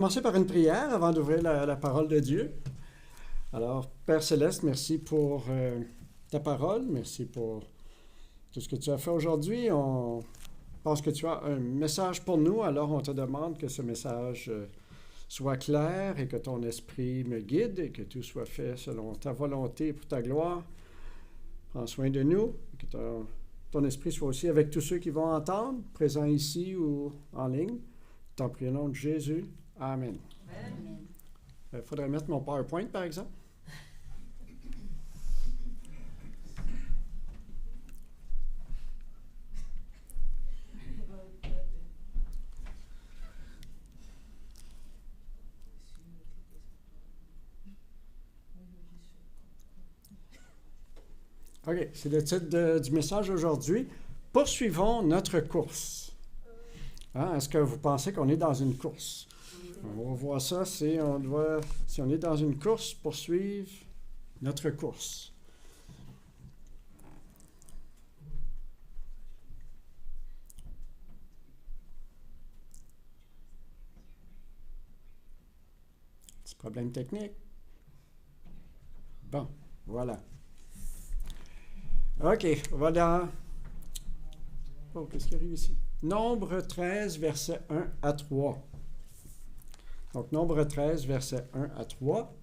Commencer par une prière avant d'ouvrir la parole de Dieu. Alors, Père Céleste, merci pour ta parole, merci pour tout ce que tu as fait aujourd'hui. On pense que tu as un message pour nous, alors on te demande que ce message soit clair et que ton esprit me guide et que tout soit fait selon ta volonté pour ta gloire. Prends soin de nous, que ton esprit soit aussi avec tous ceux qui vont entendre, présents ici ou en ligne. T'en prie au nom de Jésus. Amen. Il faudrait mettre mon PowerPoint, par exemple. OK, c'est le titre du message aujourd'hui. Poursuivons notre course. Hein? Est-ce que vous pensez qu'on est dans une course? On va voir ça, si on est dans une course, poursuivre notre course. Petit problème technique. Bon, voilà. OK, on va dans... Oh, qu'est-ce qui arrive ici? Nombre 13, versets 1 à 3. Donc, Nombre 13, versets 1 à 3.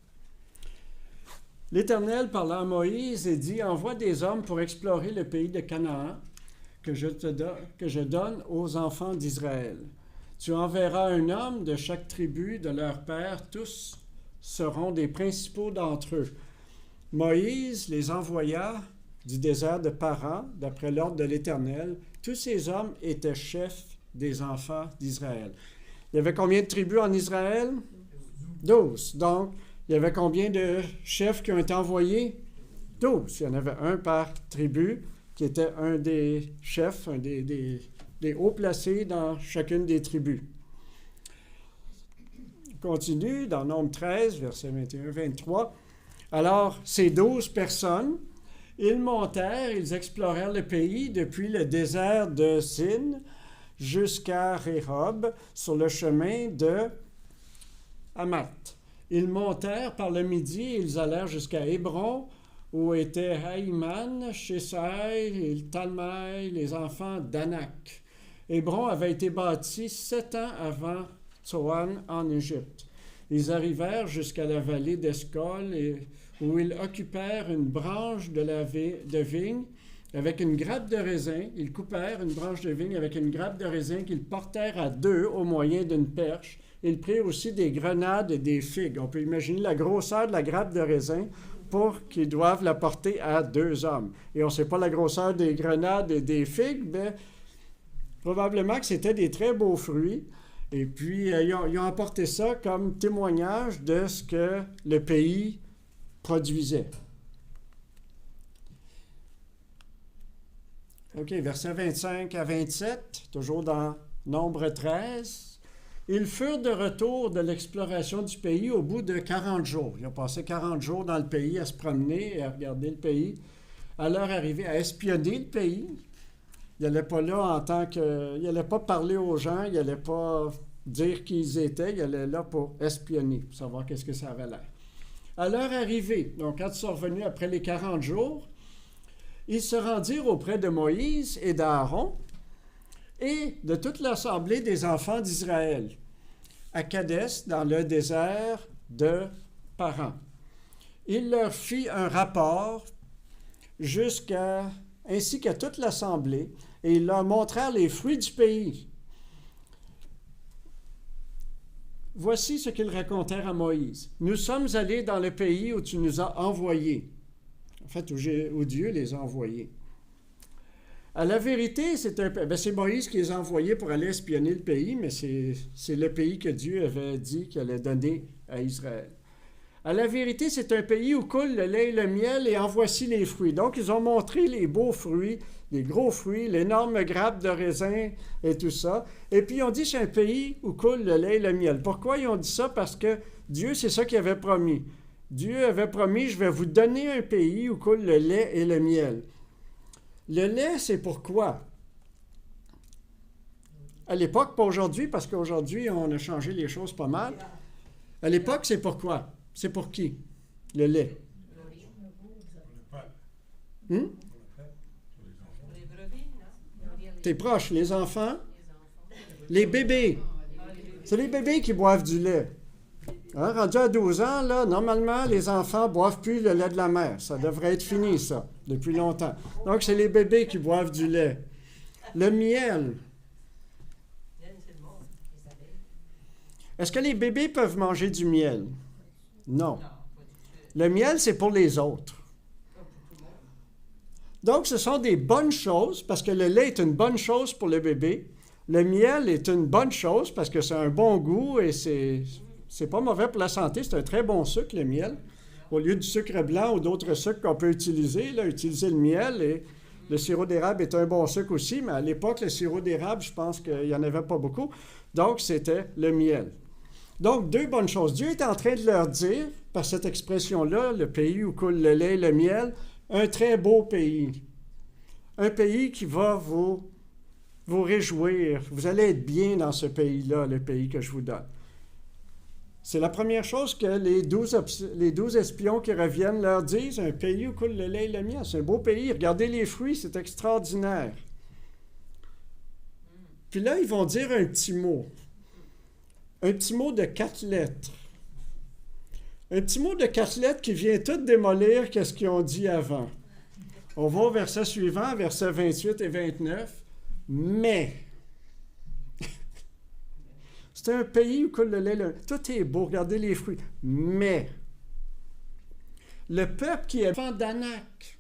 L'Éternel parla à Moïse et dit, « Envoie des hommes pour explorer le pays de Canaan que je donne aux enfants d'Israël. Tu enverras un homme de chaque tribu de leur père, tous seront des principaux d'entre eux. » Moïse les envoya du désert de Paran, d'après l'ordre de l'Éternel. Tous ces hommes étaient chefs des enfants d'Israël. Il y avait combien de tribus en Israël? 12. Donc, il y avait combien de chefs qui ont été envoyés? 12. Il y en avait un par tribu qui était un des chefs, un des hauts placés dans chacune des tribus. On continue dans Nombre 13, versets 21-23. Alors, ces 12 personnes, ils montèrent, ils explorèrent le pays depuis le désert de Sin jusqu'à Rehob, sur le chemin de Hamath. Ils montèrent par le midi et ils allèrent jusqu'à Hébron, où étaient Haïman, Shesai et Talmaï, les enfants d'Anak. Hébron avait été bâti 7 ans avant Tsoan en Égypte. Ils arrivèrent jusqu'à la vallée d'Escol, où ils occupèrent une branche de vigne avec une grappe de raisin. Ils coupèrent une branche de vigne avec une grappe de raisin qu'ils portèrent à deux au moyen d'une perche. Ils prirent aussi des grenades et des figues. On peut imaginer la grosseur de la grappe de raisin pour qu'ils doivent la porter à 2 hommes. Et on ne sait pas la grosseur des grenades et des figues, mais probablement que c'était des très beaux fruits. Et puis, ils ont apporté ça comme témoignage de ce que le pays produisait. OK, versets 25 à 27, toujours dans Nombre 13. Ils furent de retour de l'exploration du pays au bout de 40 jours. Ils ont passé 40 jours dans le pays à se promener et à regarder le pays. À leur arrivée, à espionner le pays. Ils n'allaient pas là en tant que... Ils n'allaient pas parler aux gens, ils n'allaient pas dire qui ils étaient, ils allaient là pour espionner, pour savoir qu'est-ce que ça avait l'air. À leur arrivée, donc quand ils sont revenus après les 40 jours, ils se rendirent auprès de Moïse et d'Aaron et de toute l'assemblée des enfants d'Israël, à Kadès, dans le désert de Paran. Il leur fit un rapport ainsi qu'à toute l'assemblée, et ils leur montrèrent les fruits du pays. Voici ce qu'ils racontèrent à Moïse. « Nous sommes allés dans le pays où tu nous as envoyés. » En fait, où Dieu les a envoyés. À la vérité, c'est Moïse qui les a envoyés pour aller espionner le pays, mais c'est le pays que Dieu avait dit qu'il allait donner à Israël. À la vérité, c'est un pays où coule le lait et le miel, et en voici les fruits. Donc, ils ont montré les beaux fruits, les gros fruits, l'énorme grappe de raisin et tout ça. Et puis, ils ont dit, c'est un pays où coule le lait et le miel. Pourquoi ils ont dit ça? Parce que Dieu, c'est ça qu'il avait promis. Dieu avait promis, je vais vous donner un pays où coule le lait et le miel. Le lait, c'est pourquoi? À l'époque, pas aujourd'hui, parce qu'aujourd'hui, on a changé les choses pas mal. À l'époque, c'est pourquoi? C'est pour qui? Le lait. Hum? T'es proche, les enfants? Les bébés. C'est les bébés qui boivent du lait. Hein, rendu à 12 ans, là, normalement, les enfants ne boivent plus le lait de la mère. Ça devrait être fini, ça, depuis longtemps. Donc, c'est les bébés qui boivent du lait. Le miel. Est-ce que les bébés peuvent manger du miel? Non. Le miel, c'est pour les autres. Donc, ce sont des bonnes choses, parce que le lait est une bonne chose pour le bébé. Le miel est une bonne chose, parce que c'est un bon goût et c'est pas mauvais pour la santé. C'est un très bon sucre, le miel. Au lieu du sucre blanc ou d'autres sucres qu'on peut utiliser, là, utiliser le miel. Et le sirop d'érable est un bon sucre aussi, mais à l'époque, le sirop d'érable, je pense qu'il n'y en avait pas beaucoup. Donc, c'était le miel. Donc, deux bonnes choses. Dieu est en train de leur dire, par cette expression-là, le pays où coule le lait et le miel, un très beau pays. Un pays qui va vous réjouir. Vous allez être bien dans ce pays-là, le pays que je vous donne. C'est la première chose que les 12 espions qui reviennent leur disent, un pays où coule le lait et le miel. C'est un beau pays. Regardez les fruits, c'est extraordinaire. Puis là, ils vont dire un petit mot. Un petit mot de 4 lettres. Un petit mot de 4 lettres qui vient tout démolir ce qu'ils ont dit avant. On va au verset suivant, versets 28 et 29. Mais. C'est un pays où coule le lait. Tout est beau, regardez les fruits. Mais. Le peuple qui est enfant d'Anak.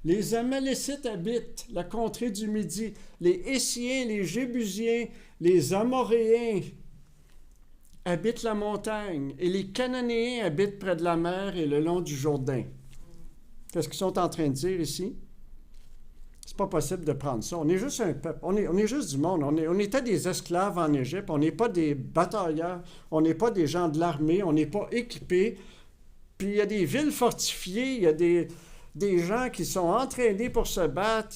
Les Amalécites habitent la contrée du Midi. Les Hessiens, les Jébusiens, les Amoréens habitent la montagne, et les Cananéens habitent près de la mer et le long du Jourdain. Qu'est-ce qu'ils sont en train de dire ici? C'est pas possible de prendre ça. On est juste un peuple. On est juste du monde. On était des esclaves en Égypte. On n'est pas des batailleurs. On n'est pas des gens de l'armée. On n'est pas équipés. Puis il y a des villes fortifiées. Il y a des gens qui sont entraînés pour se battre.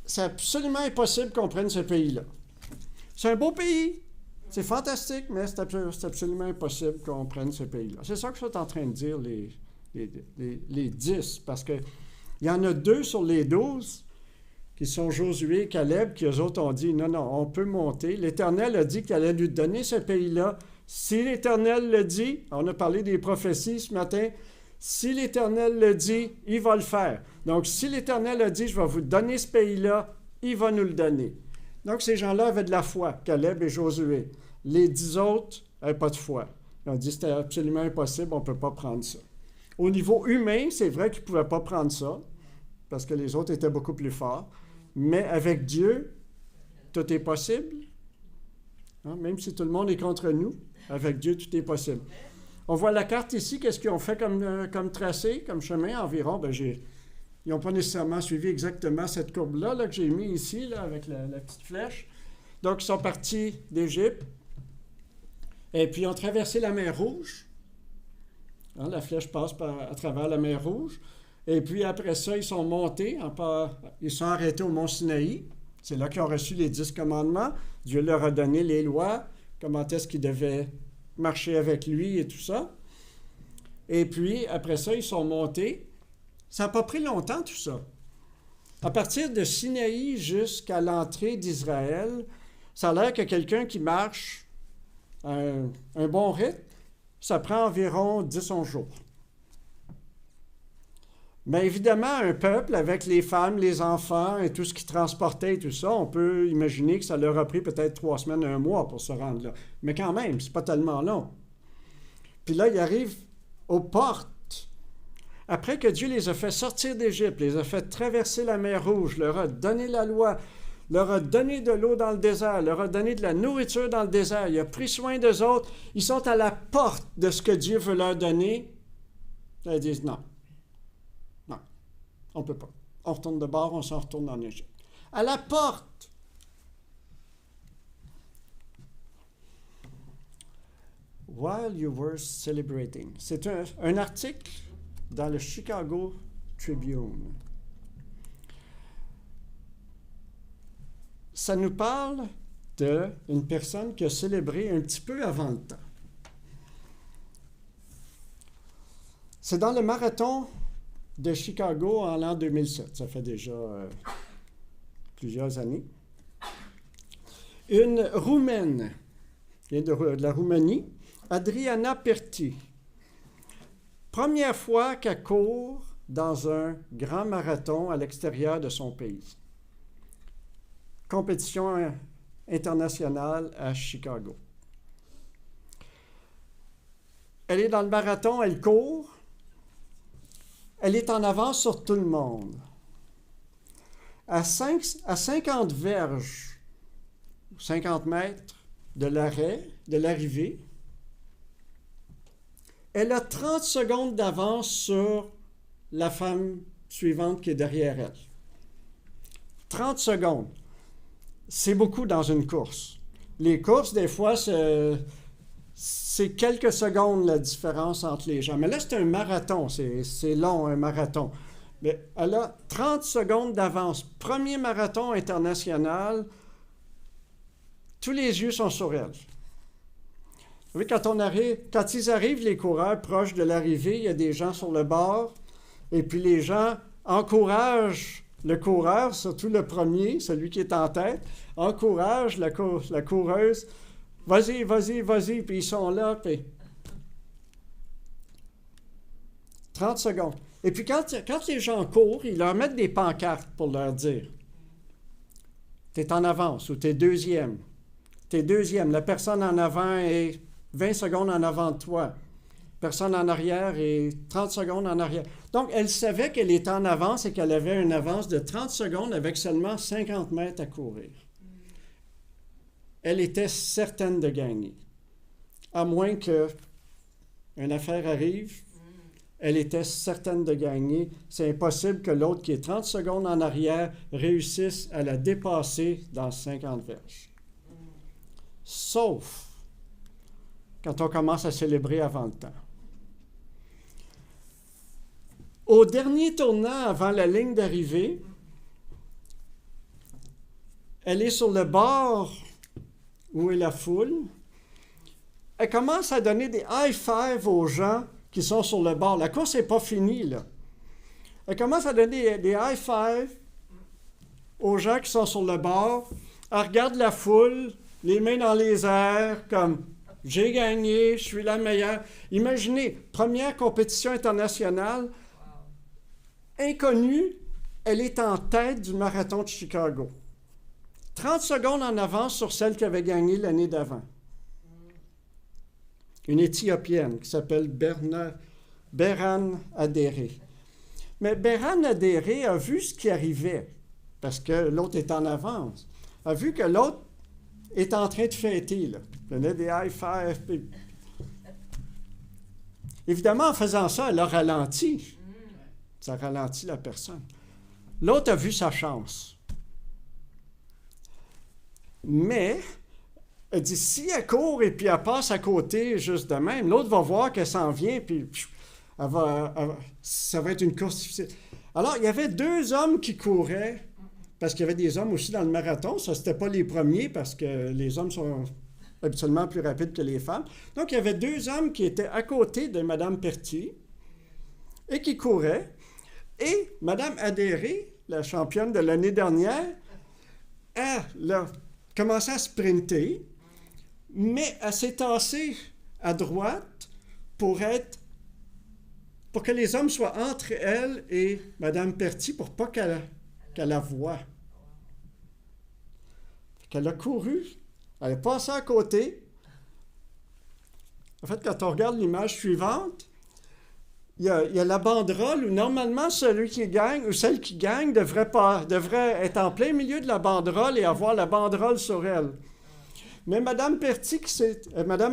C'est absolument impossible qu'on prenne ce pays-là. C'est un beau pays. C'est fantastique, mais c'est absolument impossible qu'on prenne ce pays-là. C'est ça que sont en train de dire les 10, parce qu'il y en a 2 sur les 12 qui sont Josué et Caleb, qui eux autres ont dit, non, on peut monter. L'Éternel a dit qu'il allait lui donner ce pays-là. Si l'Éternel le dit, on a parlé des prophéties ce matin, si l'Éternel le dit, il va le faire. Donc, si l'Éternel a dit, je vais vous donner ce pays-là, il va nous le donner. Donc, ces gens-là avaient de la foi, Caleb et Josué. Les 10 autres n'avaient pas de foi. Ils ont dit que c'était absolument impossible, on ne peut pas prendre ça. Au niveau humain, c'est vrai qu'ils ne pouvaient pas prendre ça, parce que les autres étaient beaucoup plus forts. Mais avec Dieu, tout est possible. Hein? Même si tout le monde est contre nous, avec Dieu, tout est possible. On voit la carte ici, qu'est-ce qu'ils ont fait comme tracé, comme chemin environ? Ils n'ont pas nécessairement suivi exactement cette courbe-là que j'ai mis ici, là, avec la petite flèche. Donc, ils sont partis d'Égypte. Et puis, ils ont traversé la mer Rouge. Hein, la flèche passe à travers la mer Rouge. Et puis, après ça, ils sont montés. Ils sont arrêtés au mont Sinaï. C'est là qu'ils ont reçu les 10 commandements. Dieu leur a donné les lois, comment est-ce qu'ils devaient marcher avec lui et tout ça. Et puis, après ça, ils sont montés. Ça n'a pas pris longtemps, tout ça. À partir de Sinaï jusqu'à l'entrée d'Israël, ça a l'air que quelqu'un qui marche un bon rythme, ça prend environ 10-11 jours. Mais évidemment, un peuple avec les femmes, les enfants et tout ce qui transportait et tout ça, on peut imaginer que ça leur a pris peut-être 3 semaines, 1 mois pour se rendre là. Mais quand même, c'est pas tellement long. Puis là, ils arrivent aux portes. Après que Dieu les a fait sortir d'Égypte, les a fait traverser la mer Rouge, leur a donné la loi, leur a donné de l'eau dans le désert, leur a donné de la nourriture dans le désert, il a pris soin d'eux autres, ils sont à la porte de ce que Dieu veut leur donner. Ils disent non, on ne peut pas. On retourne de bord, on s'en retourne en Égypte. À la porte. While you were celebrating. C'est un article dans le Chicago Tribune. Ça nous parle d'une personne qui a célébré un petit peu avant le temps. C'est dans le marathon de Chicago en l'an 2007. Ça fait déjà plusieurs années. Une Roumaine, qui vient de la Roumanie, Adriana Perti. Première fois qu'elle court dans un grand marathon à l'extérieur de son pays. Compétition internationale à Chicago. Elle est dans le marathon, elle court. Elle est en avance sur tout le monde. À 50 verges, 50 mètres de l'arrivée, elle a 30 secondes d'avance sur la femme suivante qui est derrière elle. 30 secondes. C'est beaucoup dans une course. Les courses, des fois, c'est quelques secondes la différence entre les gens. Mais là, c'est un marathon. C'est long, un marathon. Mais elle a 30 secondes d'avance. Premier marathon international. Tous les yeux sont sur elle. Vous savez, quand ils arrivent, les coureurs proches de l'arrivée, il y a des gens sur le bord. Et puis les gens encouragent le coureur, surtout le premier, celui qui est en tête, encourage la coureuse. Vas-y, vas-y, vas-y. Puis ils sont là. Puis 30 secondes. Et puis quand les gens courent, ils leur mettent des pancartes pour leur dire « T'es en avance » ou « T'es deuxième ». « T'es deuxième ». La personne en avant est 20 secondes en avant de toi. Personne en arrière est 30 secondes en arrière. Donc, elle savait qu'elle était en avance et qu'elle avait une avance de 30 secondes avec seulement 50 mètres à courir. Elle était certaine de gagner. À moins qu'une affaire arrive, elle était certaine de gagner. C'est impossible que l'autre qui est 30 secondes en arrière réussisse à la dépasser dans 50 verges. Sauf quand on commence à célébrer avant le temps. Au dernier tournant avant la ligne d'arrivée, elle est sur le bord où est la foule. Elle commence à donner des high-fives aux gens qui sont sur le bord. La course n'est pas finie, là. Elle commence à donner des high-fives aux gens qui sont sur le bord. Elle regarde la foule, les mains dans les airs, comme « J'ai gagné, je suis la meilleure ». Imaginez, première compétition internationale, inconnue, elle est en tête du marathon de Chicago. 30 secondes en avance sur celle qui avait gagné l'année d'avant. Une Éthiopienne qui s'appelle Beran Adere. Mais Beran Adere a vu ce qui arrivait, parce que l'autre est en avance. A vu que l'autre est en train de fêter, là. Donnait des high-fives. Puis... Évidemment, en faisant ça, elle a ralenti. Ça ralentit la personne. L'autre a vu sa chance. Mais, elle dit, si elle court et puis elle passe à côté juste de même, l'autre va voir qu'elle s'en vient, puis ça va être une course difficile. Alors, il y avait 2 hommes qui couraient, parce qu'il y avait des hommes aussi dans le marathon. Ça, c'était pas les premiers, parce que les hommes sont habituellement plus rapides que les femmes. Donc, il y avait 2 hommes qui étaient à côté de Mme Perti et qui couraient. Et Mme Adere, la championne de l'année dernière, elle a commencé à sprinter, mais elle s'est tassée à droite pour que les hommes soient entre elle et Mme Perti pour pas qu'elle la voie. Elle a couru, elle est passée à côté. En fait, quand on regarde l'image suivante, il y a la banderole où normalement celui qui gagne ou celle qui gagne devrait être en plein milieu de la banderole et avoir la banderole sur elle. Mais Mme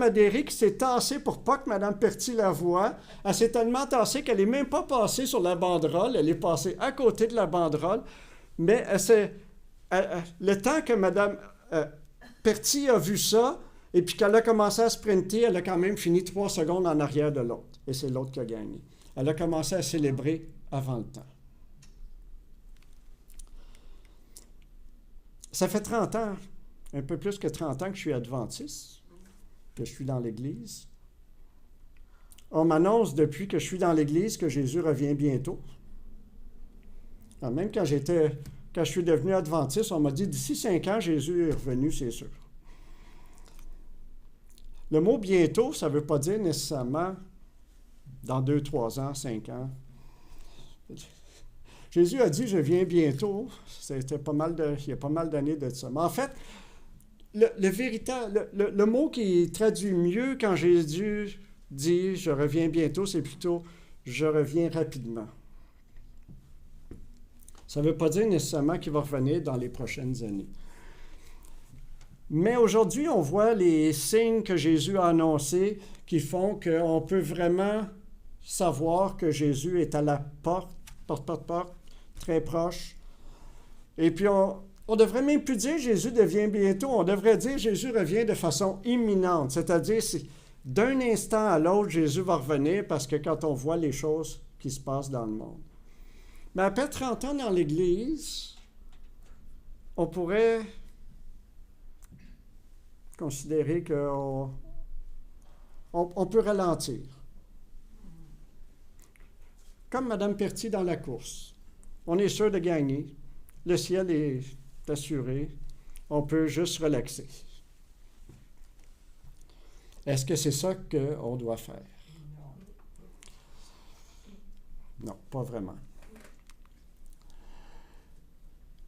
Adere qui s'est tassée pour pas que Mme Perti la voie, elle s'est tellement tassée qu'elle n'est même pas passée sur la banderole, elle est passée à côté de la banderole, mais le temps que Mme Perti a vu ça, et puis qu'elle a commencé à sprinter, elle a quand même fini 3 secondes en arrière de l'autre. Et c'est l'autre qui a gagné. Elle a commencé à célébrer avant le temps. Ça fait 30 ans un peu plus que 30 ans que je suis adventiste, que je suis dans l'Église. On m'annonce depuis que je suis dans l'Église que Jésus revient bientôt. Alors, même quand je suis devenu adventiste, on m'a dit d'ici 5 ans, Jésus est revenu, c'est sûr. Le mot bientôt, ça ne veut pas dire nécessairement dans 2, 3 ans, 5 ans. Jésus a dit, je viens bientôt. Il y a pas mal d'années de ça. Mais en fait, le mot qui traduit mieux quand Jésus dit, je reviens bientôt, c'est plutôt, je reviens rapidement. Ça ne veut pas dire nécessairement qu'il va revenir dans les prochaines années. Mais aujourd'hui, on voit les signes que Jésus a annoncés qui font qu'on peut vraiment savoir que Jésus est à la porte, très proche. Et puis, on devrait même plus dire Jésus revient bientôt, on devrait dire Jésus revient de façon imminente, c'est-à-dire d'un instant à l'autre, Jésus va revenir parce que quand on voit les choses qui se passent dans le monde. Mais après 30 ans dans l'Église, on pourrait considérer qu'on peut ralentir. Comme Mme Perty dans la course. On est sûr de gagner. Le ciel est assuré. On peut juste relaxer. Est-ce que c'est ça qu'on doit faire? Non, pas vraiment.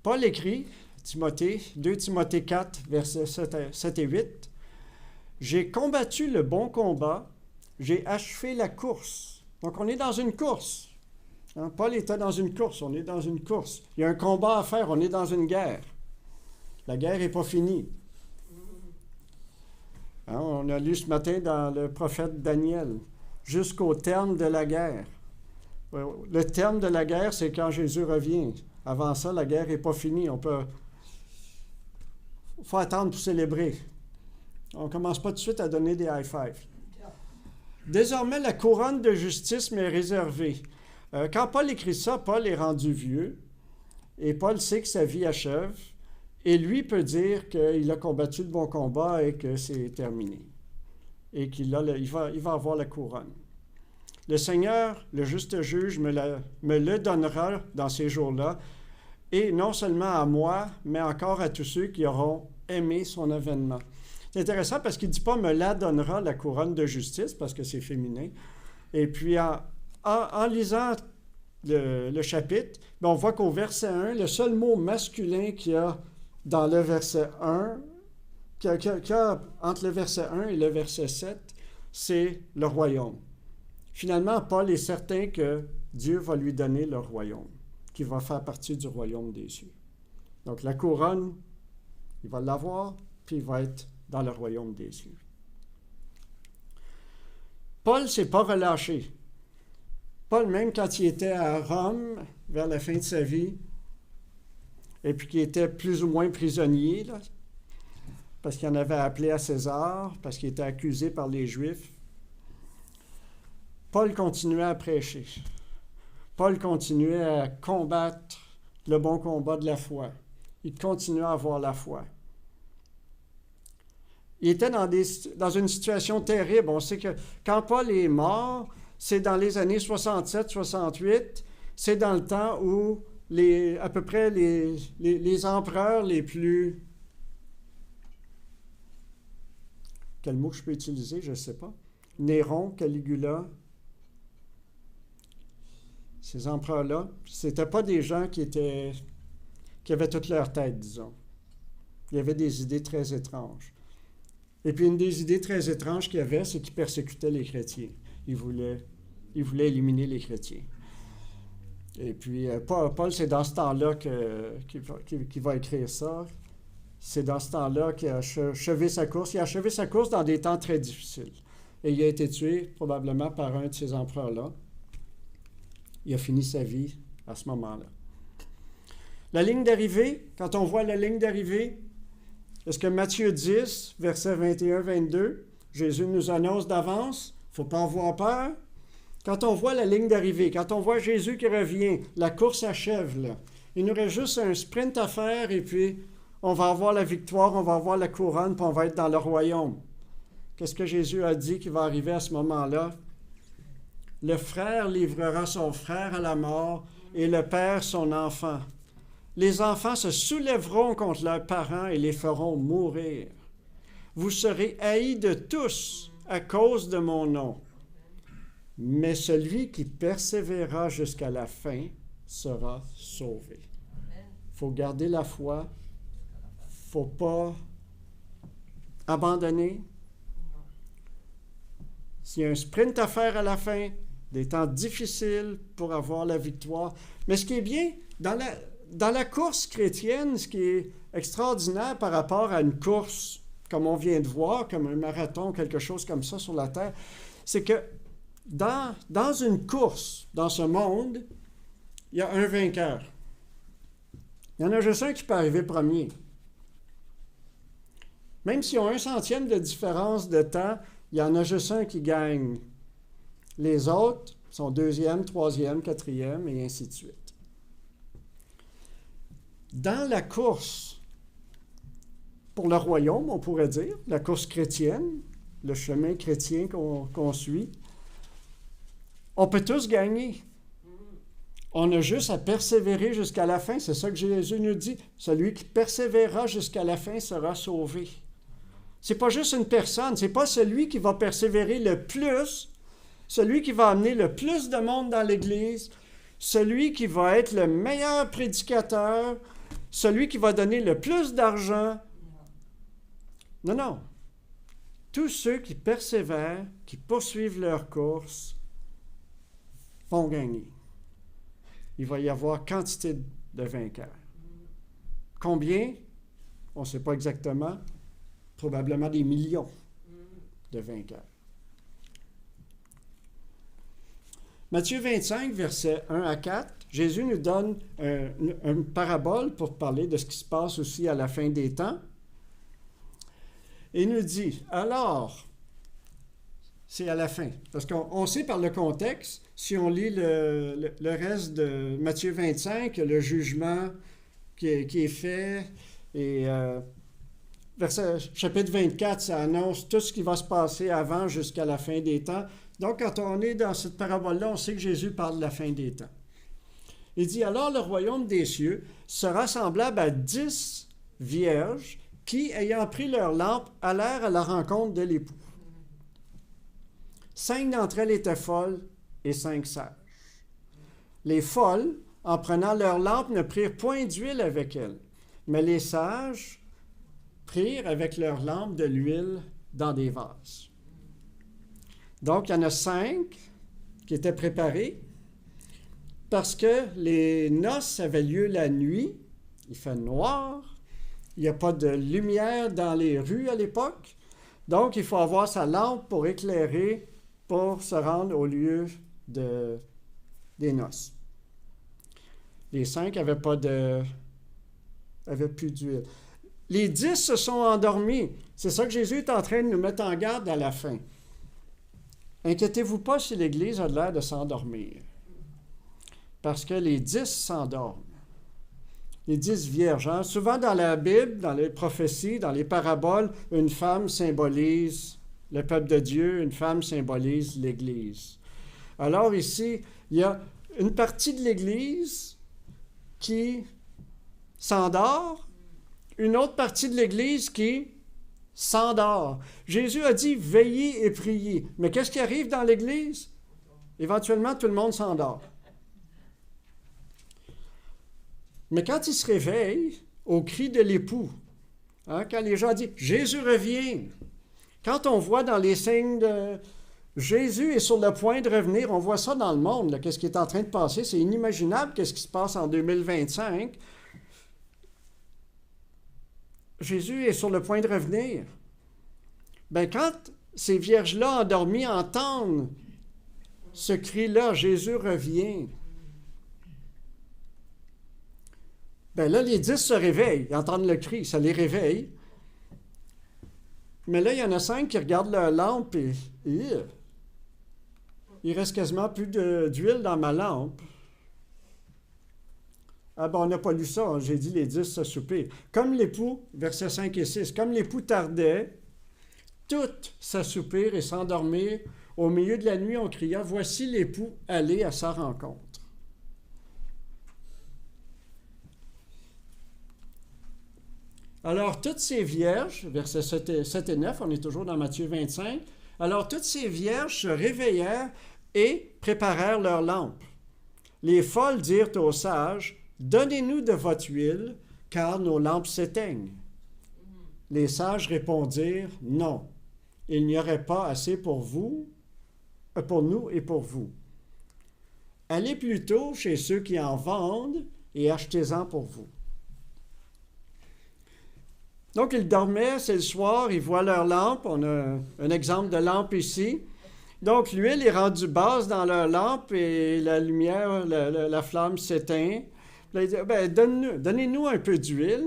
Paul écrit, Timothée, 2 Timothée 4, versets 7 et 8, « J'ai combattu le bon combat, j'ai achevé la course. » Donc, on est dans une course. Hein? Paul était dans une course, on est dans une course. Il y a un combat à faire, on est dans une guerre. La guerre n'est pas finie. Hein? On a lu ce matin dans le prophète Daniel, jusqu'au terme de la guerre. Le terme de la guerre, c'est quand Jésus revient. Avant ça, la guerre n'est pas finie. Il faut attendre pour célébrer. On ne commence pas tout de suite à donner des high-fives. Désormais, la couronne de justice m'est réservée. Quand Paul écrit ça, Paul est rendu vieux. Et Paul sait que sa vie achève. Et lui peut dire qu'il a combattu le bon combat et que c'est terminé. Et qu'il va avoir la couronne. Le Seigneur, le juste juge, me le donnera dans ces jours-là, et non seulement à moi, mais encore à tous ceux qui auront aimé son avènement. C'est intéressant parce qu'il ne dit pas « me la donnera la couronne de justice », parce que c'est féminin. Et puis, en lisant le chapitre, on voit qu'au verset 1, le seul mot masculin qu'il y a dans le verset 1, qu'il y a entre le verset 1 et le verset 7, c'est le royaume. Finalement, Paul est certain que Dieu va lui donner le royaume, qui va faire partie du royaume des cieux. Donc, la couronne, il va l'avoir, puis il va être dans le royaume des cieux. Paul ne s'est pas relâché. Paul, même quand il était à Rome, vers la fin de sa vie, et puis qu'il était plus ou moins prisonnier, là, parce qu'il en avait appelé à César, parce qu'il était accusé par les Juifs, Paul continuait à prêcher. Paul continuait à combattre le bon combat de la foi. Il continuait à avoir la foi. Il était dans une situation terrible. On sait que quand Paul est mort, c'est dans les années 67-68, c'est dans le temps où à peu près les empereurs les plus... Quel mot je peux utiliser? Je ne sais pas. Néron, Caligula... Ces empereurs-là, ce n'étaient pas des gens qui avaient toute leur tête, disons. Il y avait des idées très étranges. Et puis, une des idées très étranges qu'il y avait, c'est qu'ils persécutaient les chrétiens. Ils voulaient éliminer les chrétiens. Et puis, Paul, c'est dans ce temps-là qu'il va écrire ça. C'est dans ce temps-là qu'il a achevé sa course. Il a achevé sa course dans des temps très difficiles. Et il a été tué probablement par un de ces empereurs-là. Il a fini sa vie à ce moment-là. La ligne d'arrivée, quand on voit la ligne d'arrivée, est-ce que Matthieu 10, versets 21-22, Jésus nous annonce d'avance, il ne faut pas avoir peur. Quand on voit la ligne d'arrivée, quand on voit Jésus qui revient, la course achève, là. Il nous reste juste un sprint à faire et puis on va avoir la victoire, on va avoir la couronne, puis on va être dans le royaume. Qu'est-ce que Jésus a dit qui va arriver à ce moment-là? Le frère livrera son frère à la mort et le père son enfant. Les enfants se soulèveront contre leurs parents et les feront mourir. Vous serez haïs de tous à cause de mon nom. Mais celui qui persévérera jusqu'à la fin sera sauvé. Il faut garder la foi. Il ne faut pas abandonner. S'il y a un sprint à faire à la fin, des temps difficiles pour avoir la victoire. Mais ce qui est bien, dans la course chrétienne, ce qui est extraordinaire par rapport à une course, comme on vient de voir, comme un marathon, quelque chose comme ça sur la terre, c'est que dans une course, dans ce monde, il y a un vainqueur. Il y en a juste un qui peut arriver premier. Même s'ils ont 1/100 de différence de temps, il y en a juste un qui gagne. Les autres sont 2e, 3e, 4e, et ainsi de suite. Dans la course pour le royaume, on pourrait dire, la course chrétienne, le chemin chrétien qu'on suit, on peut tous gagner. On a juste à persévérer jusqu'à la fin. C'est ça que Jésus nous dit. Celui qui persévérera jusqu'à la fin sera sauvé. C'est pas juste une personne. C'est pas celui qui va persévérer le plus, celui qui va amener le plus de monde dans l'Église, celui qui va être le meilleur prédicateur, celui qui va donner le plus d'argent. Non, non. Tous ceux qui persévèrent, qui poursuivent leur course, vont gagner. Il va y avoir quantité de vainqueurs. Combien? On ne sait pas exactement. Probablement des millions de vainqueurs. Matthieu 25, versets 1 à 4, Jésus nous donne une parabole pour parler de ce qui se passe aussi à la fin des temps. Et il nous dit, alors, c'est à la fin, parce qu'on sait par le contexte, si on lit le reste de Matthieu 25, le jugement qui est fait, et chapitre 24, ça annonce tout ce qui va se passer avant jusqu'à la fin des temps. Donc, quand on est dans cette parabole-là, on sait que Jésus parle de la fin des temps. Il dit, alors le royaume des cieux sera semblable à 10 vierges qui, ayant pris leur lampe, allèrent à la rencontre de l'époux. 5 d'entre elles étaient folles et 5 sages. Les folles, en prenant leur lampe, ne prirent point d'huile avec elles, mais les sages prirent avec leur lampe de l'huile dans des vases. Donc, il y en a 5 qui étaient préparés parce que les noces avaient lieu la nuit, il fait noir, il n'y a pas de lumière dans les rues à l'époque, donc il faut avoir sa lampe pour éclairer, pour se rendre au lieu des noces. Les 5 n'avaient plus d'huile. Les 10 se sont endormis. C'est ça que Jésus est en train de nous mettre en garde à la fin. Inquiétez-vous pas si l'Église a l'air de s'endormir. Parce que les 10 s'endorment. Les 10 vierges. Hein? Souvent dans la Bible, dans les prophéties, dans les paraboles, une femme symbolise le peuple de Dieu, une femme symbolise l'Église. Alors ici, il y a une partie de l'Église qui s'endort, une autre partie de l'Église qui s'endort. Jésus a dit « veillez et priez ». Mais qu'est-ce qui arrive dans l'Église? Éventuellement, tout le monde s'endort. Mais quand il se réveille, au cri de l'époux, hein, quand les gens disent « Jésus revient », quand on voit dans les signes de Jésus est sur le point de revenir, on voit ça dans le monde, là, qu'est-ce qui est en train de passer, c'est inimaginable qu'est-ce qui se passe en 2025. Jésus est sur le point de revenir. Bien, quand ces vierges-là endormies entendent ce cri-là, Jésus revient, bien là, les 10 se réveillent, ils entendent le cri, ça les réveille. Mais là, il y en a 5 qui regardent leur lampe et il reste quasiment plus d'huile dans ma lampe. Ah ben, on n'a pas lu ça, hein. J'ai dit les 10 soupirs. Comme l'époux, versets 5 et 6, comme l'époux tardait, toutes s'assoupirent et s'endormirent. Au milieu de la nuit, on cria, voici l'époux, allez à sa rencontre. Alors, toutes ces vierges, versets 7 et 9, on est toujours dans Matthieu 25, alors toutes ces vierges se réveillèrent et préparèrent leurs lampes. Les folles dirent aux sages, donnez-nous de votre huile, car nos lampes s'éteignent. Les sages répondirent, non, il n'y aurait pas assez pour nous et pour vous. Allez plutôt chez ceux qui en vendent et achetez-en pour vous. Donc, ils dormaient, c'est le soir, ils voient leur lampe. On a un exemple de lampe ici. Donc, l'huile est rendue basse dans leur lampe et la lumière, la flamme s'éteint. Là, ils disent, ben, donnez-nous un peu d'huile.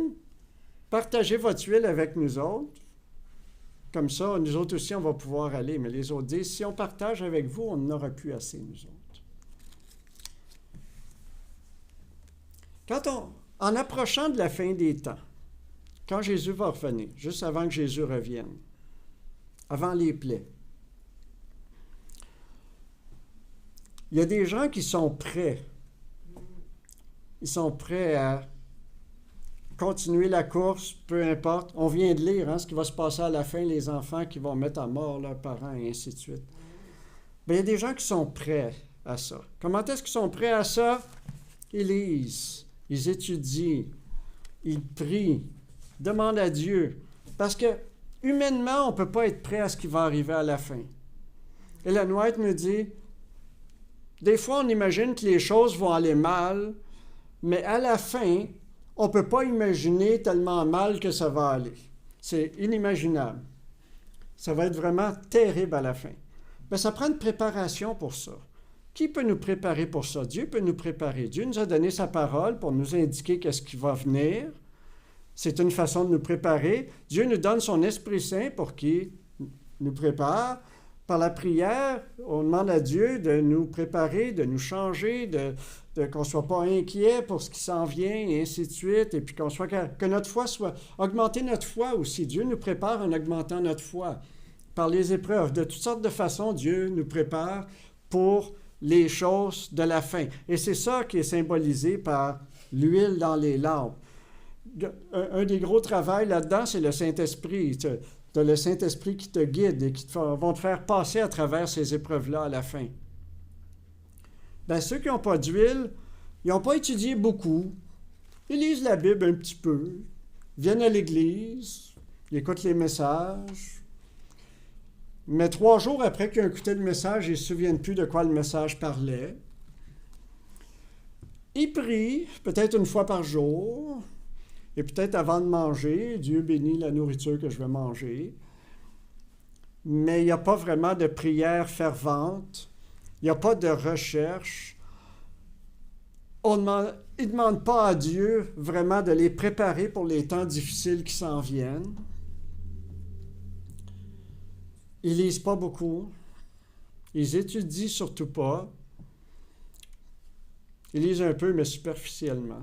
Partagez votre huile avec nous autres. Comme ça, nous autres aussi, on va pouvoir aller. Mais les autres disent, si on partage avec vous, on n'aura plus assez, nous autres. En approchant de la fin des temps, quand Jésus va revenir, juste avant que Jésus revienne, avant les plaies, il y a des gens qui sont prêts. Ils sont prêts à continuer la course, peu importe. On vient de lire ce qui va se passer à la fin, les enfants qui vont mettre à mort leurs parents et ainsi de suite. Mais il y a des gens qui sont prêts à ça. Comment est-ce qu'ils sont prêts à ça? Ils lisent, ils étudient, ils prient, demandent à Dieu. Parce que humainement, on ne peut pas être prêt à ce qui va arriver à la fin. Ellen White me dit, des fois, on imagine que les choses vont aller mal, mais à la fin, on ne peut pas imaginer tellement mal que ça va aller. C'est inimaginable. Ça va être vraiment terrible à la fin. Mais ça prend une préparation pour ça. Qui peut nous préparer pour ça? Dieu peut nous préparer. Dieu nous a donné sa parole pour nous indiquer qu'est-ce qui va venir. C'est une façon de nous préparer. Dieu nous donne son Esprit Saint pour qu'il nous prépare. Par la prière, on demande à Dieu de nous préparer, de nous changer, qu'on ne soit pas inquiet pour ce qui s'en vient, et ainsi de suite, et puis que notre foi soit... Augmenter notre foi aussi. Dieu nous prépare en augmentant notre foi. Par les épreuves, de toutes sortes de façons, Dieu nous prépare pour les choses de la fin. Et c'est ça qui est symbolisé par l'huile dans les lampes. Un des gros travails là-dedans, c'est le Saint-Esprit. Tu as le Saint-Esprit qui te guide et qui vont te faire passer à travers ces épreuves-là à la fin. Bien, ceux qui n'ont pas d'huile, ils n'ont pas étudié beaucoup. Ils lisent la Bible un petit peu, viennent à l'Église, ils écoutent les messages. Mais 3 jours après qu'ils ont écouté le message, ils ne se souviennent plus de quoi le message parlait. Ils prient, peut-être une fois par jour. Et peut-être avant de manger, Dieu bénit la nourriture que je vais manger. Mais il n'y a pas vraiment de prière fervente. Il n'y a pas de recherche. Ils ne demandent pas à Dieu vraiment de les préparer pour les temps difficiles qui s'en viennent. Ils ne lisent pas beaucoup. Ils étudient surtout pas. Ils lisent un peu, mais superficiellement.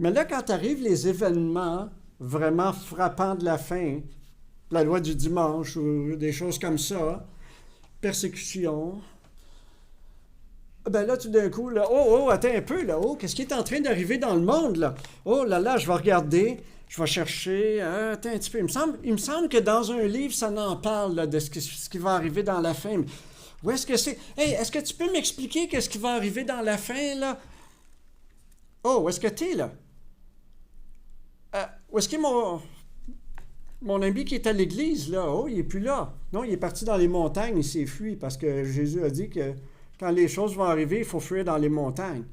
Mais là, quand arrivent les événements vraiment frappants de la fin, la loi du dimanche ou des choses comme ça, persécution, ben là, tout d'un coup, là, attends un peu, là, qu'est-ce qui est en train d'arriver dans le monde, là? Oh là là, je vais regarder, je vais chercher, attends un petit peu. Il me semble que dans un livre, ça en parle, là, de ce qui va arriver dans la fin. Où est-ce que c'est? Hey, est-ce que tu peux m'expliquer qu'est-ce qui va arriver dans la fin, là? Oh, où est-ce que t'es, là? Où est-ce que mon ami qui est à l'église, là? Oh, il n'est plus là. Non, il est parti dans les montagnes, il s'est fui parce que Jésus a dit que quand les choses vont arriver, il faut fuir dans les montagnes.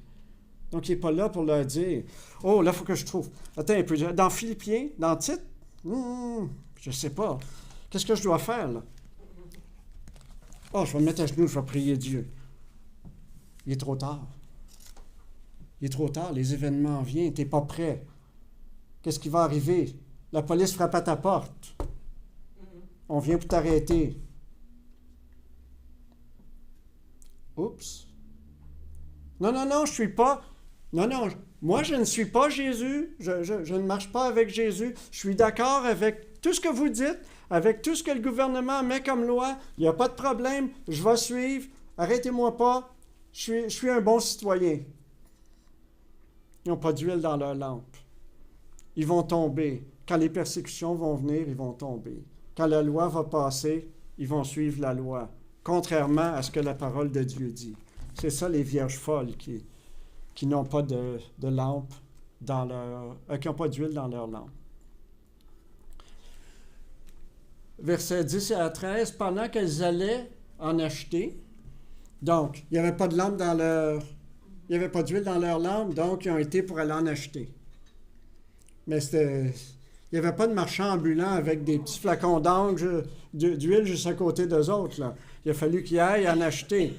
Donc, il n'est pas là pour leur dire, oh, là, il faut que je trouve. Attends un peu. Dans Philippiens, dans Tite, je ne sais pas. Qu'est-ce que je dois faire, là? Oh, je vais me mettre à genoux, je vais prier Dieu. Il est trop tard. Il est trop tard, les événements viennent, tu n'es pas prêt. Qu'est-ce qui va arriver? La police frappe à ta porte. On vient pour t'arrêter. Oups. Non, non, non, je ne suis pas. Non, non, moi je ne suis pas Jésus. Je ne marche pas avec Jésus. Je suis d'accord avec tout ce que vous dites, avec tout ce que le gouvernement met comme loi. Il n'y a pas de problème. Je vais suivre. Arrêtez-moi pas. Je suis un bon citoyen. Ils n'ont pas d'huile dans leur lampe. Ils vont tomber. Quand les persécutions vont venir, ils vont tomber. Quand la loi va passer, ils vont suivre la loi, contrairement à ce que la parole de Dieu dit. C'est ça les vierges folles qui n'ont pas de lampe dans leur... qui n'ont pas d'huile dans leur lampe. Versets 10 à 13, pendant qu'elles allaient en acheter, donc, il n'y avait pas de lampe dans leur... Il n'y avait pas d'huile dans leur lampe, donc ils ont été pour aller en acheter. Mais c'était... Il n'y avait pas de marchand ambulant avec des petits flacons d'huile juste à côté d'eux autres, là. Il a fallu qu'ils aillent en acheter.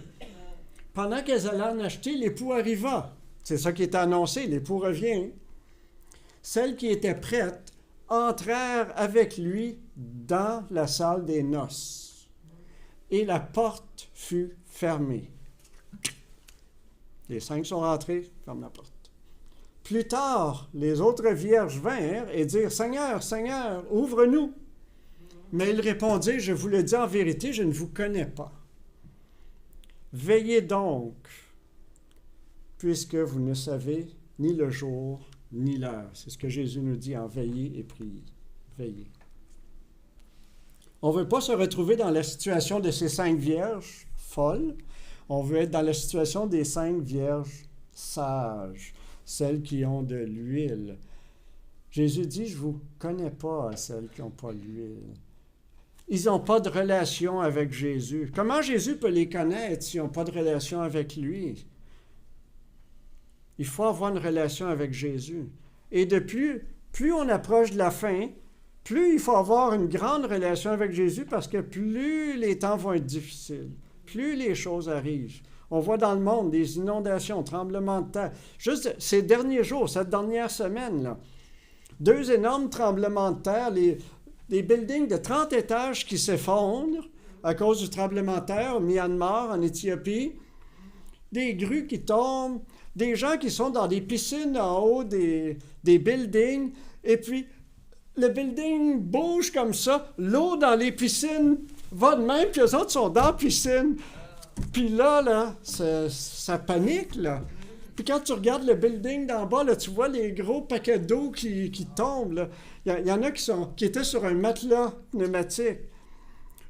Pendant qu'elles allaient en acheter, l'époux arriva. C'est ça qui était annoncé, l'époux revient. Celles qui étaient prêtes entrèrent avec lui dans la salle des noces. Et la porte fut fermée. Les 5 sont rentrés, ferme la porte. Plus tard, les autres vierges vinrent et dirent, « Seigneur, Seigneur, ouvre-nous. » Mais il répondit, « Je vous le dis en vérité, je ne vous connais pas. Veillez donc, puisque vous ne savez ni le jour ni l'heure. » C'est ce que Jésus nous dit en veiller et prier. Veillez. On ne veut pas se retrouver dans la situation de ces 5 vierges folles. On veut être dans la situation des 5 vierges sages, celles qui ont de l'huile. Jésus dit, je ne vous connais pas, celles qui n'ont pas l'huile. Ils n'ont pas de relation avec Jésus. Comment Jésus peut les connaître s'ils n'ont pas de relation avec lui? Il faut avoir une relation avec Jésus. Et de plus on approche de la fin, plus il faut avoir une grande relation avec Jésus parce que plus les temps vont être difficiles, plus les choses arrivent. On voit dans le monde des inondations, tremblements de terre. Juste ces derniers jours, cette dernière semaine, là, 2 énormes tremblements de terre, des buildings de 30 étages qui s'effondrent à cause du tremblement de terre au Myanmar, en Éthiopie, des grues qui tombent, des gens qui sont dans des piscines en haut des buildings, et puis le building bouge comme ça, l'eau dans les piscines va de même, puis eux autres sont dans la piscine. Puis là, ça panique, là. Puis quand tu regardes le building d'en bas, là, tu vois les gros paquets d'eau qui tombent, là. Il y en a qui étaient sur un matelas pneumatique.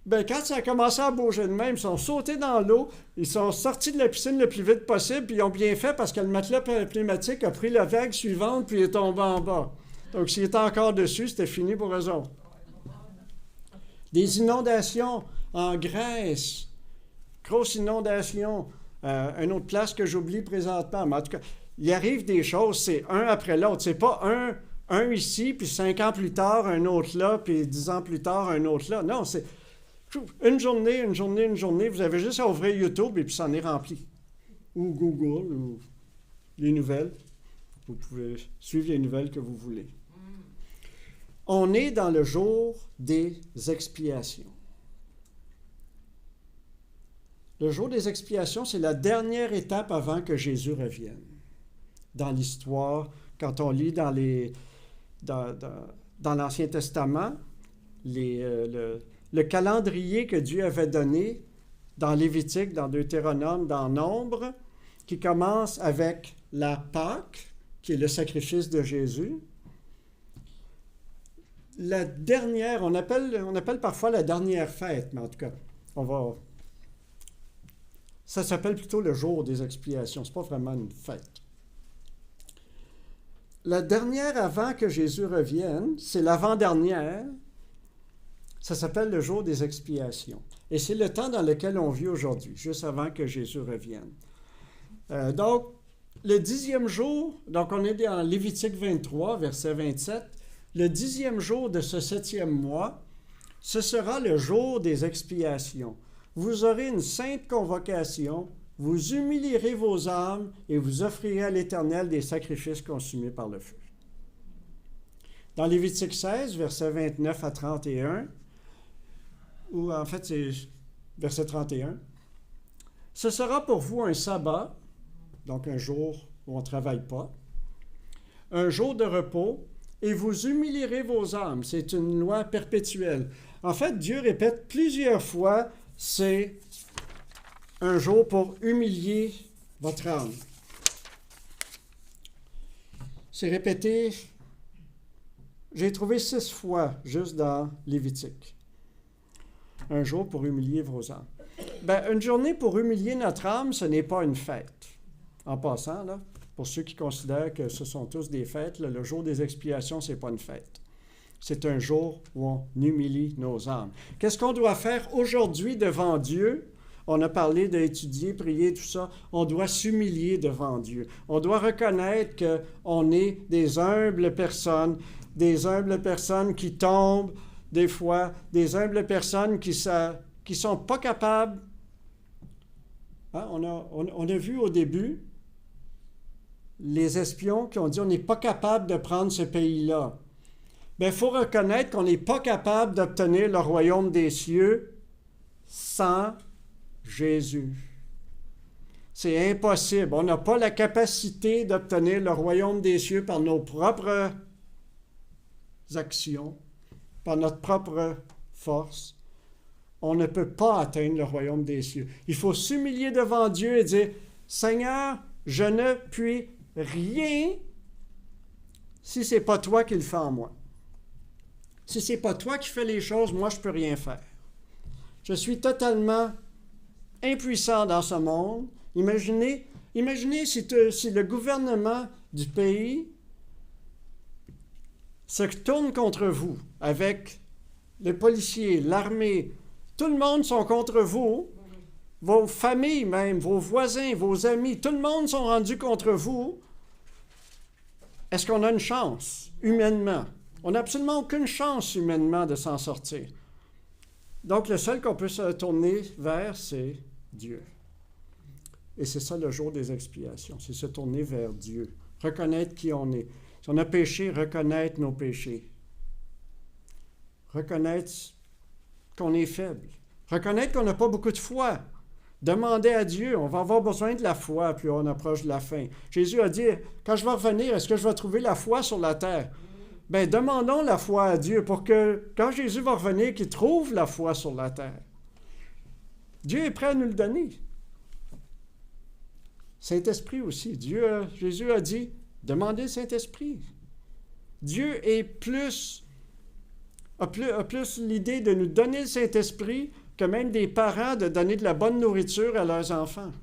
Bien, quand ça a commencé à bouger de même, ils sont sautés dans l'eau, ils sont sortis de la piscine le plus vite possible, puis ils ont bien fait parce que le matelas pneumatique a pris la vague suivante, puis il est tombé en bas. Donc, s'il était encore dessus, c'était fini pour eux autres. Des inondations en Grèce. Grosse inondation. Une autre place que j'oublie présentement. Mais en tout cas, il arrive des choses, c'est un après l'autre. C'est pas un ici, puis 5 ans plus tard, un autre là, puis 10 ans plus tard, un autre là. Non, c'est une journée. Vous avez juste à ouvrir YouTube et puis ça en est rempli. Ou Google, ou les nouvelles. Vous pouvez suivre les nouvelles que vous voulez. On est dans le jour des expiations. Le jour des expiations, c'est la dernière étape avant que Jésus revienne. Dans l'histoire, quand on lit dans l'Ancien Testament, le calendrier que Dieu avait donné dans Lévitique, dans Deutéronome, dans Nombre, qui commence avec la Pâque, qui est le sacrifice de Jésus. La dernière, on appelle parfois la dernière fête, mais en tout cas, ça s'appelle plutôt le jour des expiations. Ce n'est pas vraiment une fête. La dernière avant que Jésus revienne, c'est l'avant-dernière. Ça s'appelle le jour des expiations. Et c'est le temps dans lequel on vit aujourd'hui, juste avant que Jésus revienne. Donc, le 10e jour, donc on est dans Lévitique 23, verset 27, le 10e jour de ce 7e mois, ce sera le jour des expiations. Vous aurez une sainte convocation, vous humilierez vos âmes et vous offrirez à l'Éternel des sacrifices consumés par le feu. Dans Lévitique 16, versets 29 à 31, ou en fait c'est verset 31, « Ce sera pour vous un sabbat, donc un jour où on ne travaille pas, un jour de repos, et vous humilierez vos âmes. C'est une loi perpétuelle. En fait, Dieu répète plusieurs fois, c'est un jour pour humilier votre âme. C'est répété, j'ai trouvé 6 fois juste dans Lévitique. Un jour pour humilier vos âmes. Une journée pour humilier notre âme, ce n'est pas une fête. En passant, là, pour ceux qui considèrent que ce sont tous des fêtes, là, le jour des expiations, ce n'est pas une fête. C'est un jour où on humilie nos âmes. Qu'est-ce qu'on doit faire aujourd'hui devant Dieu? On a parlé d'étudier, prier, tout ça. On doit s'humilier devant Dieu. On doit reconnaître qu'on est des humbles personnes qui tombent des fois, des humbles personnes qui ne sont pas capables. Hein, on a vu au début les espions qui ont dit on n'est pas capable de prendre ce pays-là. Il faut reconnaître qu'on n'est pas capable d'obtenir le royaume des cieux sans Jésus. C'est impossible. On n'a pas la capacité d'obtenir le royaume des cieux par nos propres actions, par notre propre force. On ne peut pas atteindre le royaume des cieux. Il faut s'humilier devant Dieu et dire, Seigneur, je ne puis rien si ce n'est pas toi qui le fais en moi. Si ce n'est pas toi qui fais les choses, moi, je ne peux rien faire. Je suis totalement impuissant dans ce monde. Imaginez si le gouvernement du pays se tourne contre vous avec les policiers, l'armée. Tout le monde sont contre vous. Vos familles même, vos voisins, vos amis, tout le monde sont rendus contre vous. Est-ce qu'on a une chance, humainement? On n'a absolument aucune chance, humainement, de s'en sortir. Donc, le seul qu'on peut se tourner vers, c'est Dieu. Et c'est ça le jour des expiations, c'est se tourner vers Dieu, reconnaître qui on est. Si on a péché, reconnaître nos péchés. Reconnaître qu'on est faible. Reconnaître qu'on n'a pas beaucoup de foi. Demander à Dieu, on va avoir besoin de la foi, puis on approche de la fin. Jésus a dit, quand je vais revenir, est-ce que je vais trouver la foi sur la terre? Demandons la foi à Dieu pour que, quand Jésus va revenir, qu'il trouve la foi sur la terre. Dieu est prêt à nous le donner. Saint-Esprit aussi. Jésus a dit, demandez le Saint-Esprit. Dieu a plus l'idée de nous donner le Saint-Esprit que même des parents de donner de la bonne nourriture à leurs enfants.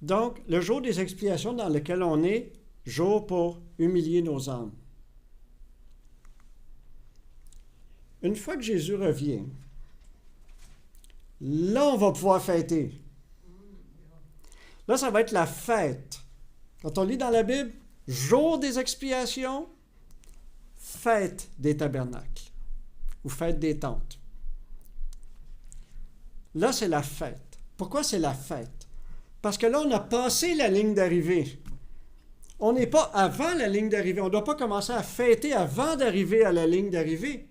Donc, le jour des expiations dans lequel on est, jour pour humilier nos âmes. Une fois que Jésus revient, là, on va pouvoir fêter. Là, ça va être la fête. Quand on lit dans la Bible, jour des expiations, fête des tabernacles ou fête des tentes. Là, c'est la fête. Pourquoi c'est la fête? Parce que là, on a passé la ligne d'arrivée. On n'est pas avant la ligne d'arrivée. On ne doit pas commencer à fêter avant d'arriver à la ligne d'arrivée.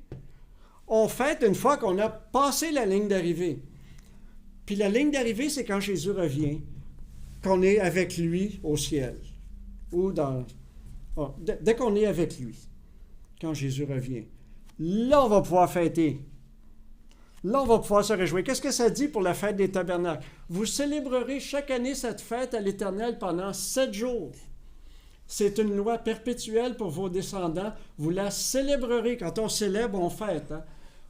On fête une fois qu'on a passé la ligne d'arrivée. Puis la ligne d'arrivée, c'est quand Jésus revient, qu'on est avec lui au ciel. Dès qu'on est avec lui, quand Jésus revient. Là, on va pouvoir fêter. Là, on va pouvoir se réjouir. Qu'est-ce que ça dit pour la fête des tabernacles? Vous célébrerez chaque année cette fête à l'Éternel pendant 7 jours. C'est une loi perpétuelle pour vos descendants. Vous la célébrerez. Quand on célèbre, on fête. Hein?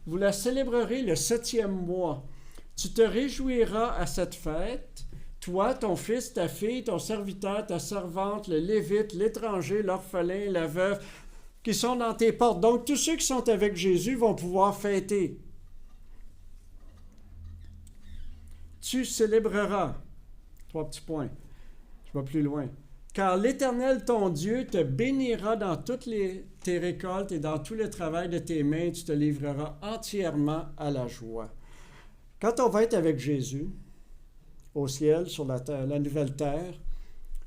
Vous la célébrerez le 7e mois. Tu te réjouiras à cette fête, toi, ton fils, ta fille, ton serviteur, ta servante, le lévite, l'étranger, l'orphelin, la veuve, qui sont dans tes portes. Donc, tous ceux qui sont avec Jésus vont pouvoir fêter. Tu célébreras. 3 petits points. Je vais plus loin. Car l'Éternel, ton Dieu, te bénira dans toutes tes récoltes et dans tout le travail de tes mains. Tu te livreras entièrement à la joie. Quand on va être avec Jésus, au ciel, sur la terre, la nouvelle terre,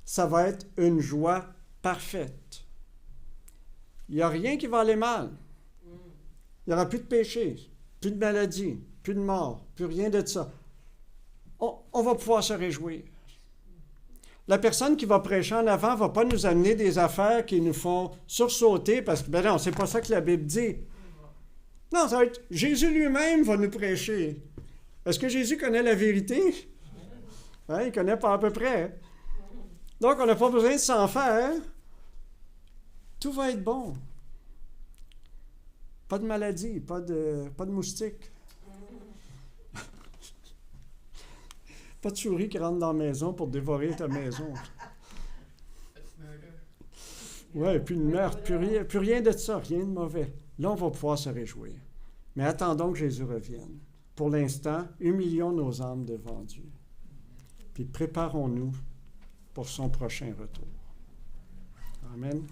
ça va être une joie parfaite. Il n'y a rien qui va aller mal. Il n'y aura plus de péché, plus de maladie, plus de mort, plus rien de ça. on va pouvoir se réjouir. La personne qui va prêcher en avant ne va pas nous amener des affaires qui nous font sursauter parce que, ben non, c'est pas ça que la Bible dit. Non, ça va être Jésus lui-même va nous prêcher. Est-ce que Jésus connaît la vérité? Hein, il ne connaît pas à peu près. Donc, on n'a pas besoin de s'en faire. Tout va être bon. Pas de maladie, pas de moustiques. Pas de souris qui rentrent dans la maison pour dévorer ta maison. Oui, puis une meurtre, plus rien de ça, rien de mauvais. Là, on va pouvoir se réjouir. Mais attendons que Jésus revienne. Pour l'instant, humilions nos âmes devant Dieu. Puis préparons-nous pour son prochain retour. Amen.